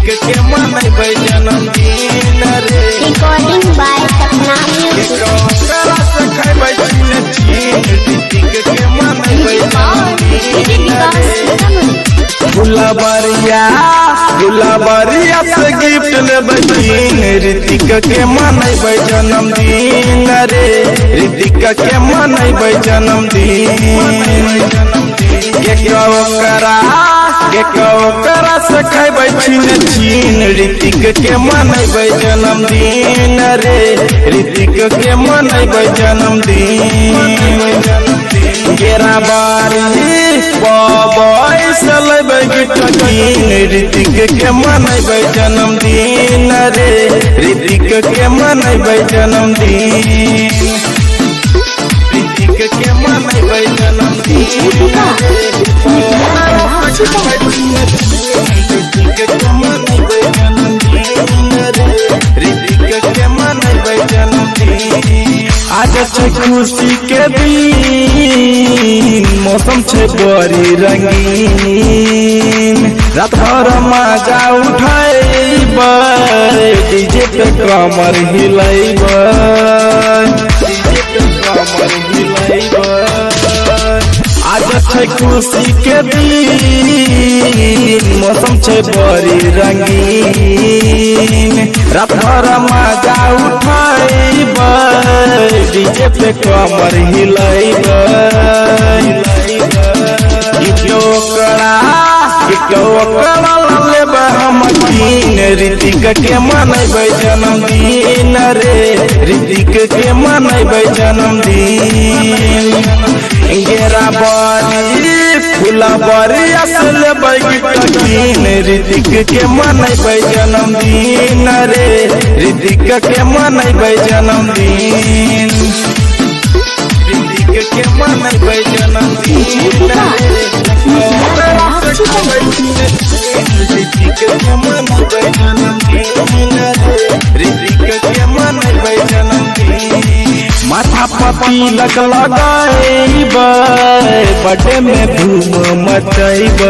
के मनैबै जन्मदिन रे। Recording by Sapna music. खैबै ऋतिक के मनैबै जन्मदिन रे। गुलाबरिया से गिफ्ट लेबै ऋतिक के मनैबै जन्मदिन रे। ऋतिक के मनैबै जन्मदिन। केकरा से खैबै छीन ऋतिक के मनैबै जन्मदिन रे। ऋतिक के मनैबै जन्मदिन। बाबा से लेबै गिफ्ट ऋतिक के मनैबै जन्मदिन रे। ऋतिक के मनैबै जन्मदिन। ऋतिक के मनैबै जन्मदिन रे। ऋतिक के मनैबै जन्मदिन रे। ऋतिक के मनैबै जन्मदिन। आज छै खुशी के दिन, मौसम छै बड़ी रंगीन। रात भर मजा उठैबै, डीजे पे कमर हिलैबै। आज छै खुशी के दिन, मौसम छै बड़ी रंगीन। रात भर मजा उठैबै, डीजे पे कमर हिलैबै। लेबै हम ऋतिक के मनैबै जन्मदिन रे। ऋतिक के मनैबै जन्मदिन। फुलबरिया से लेबै गिफ्ट ऋतिक के मनैबै जन्मदिन रे। ऋतिक के मनैबै जन्मदिन। ऋतिक के मनैबै जन्मदिन रे। ऋतिक के मनैबै जन्मदिन रे। ऋतिक के मनैबै जन्मदिन। माथा पर तिलक लगैबै, बर्थडे में धूम मचैबै।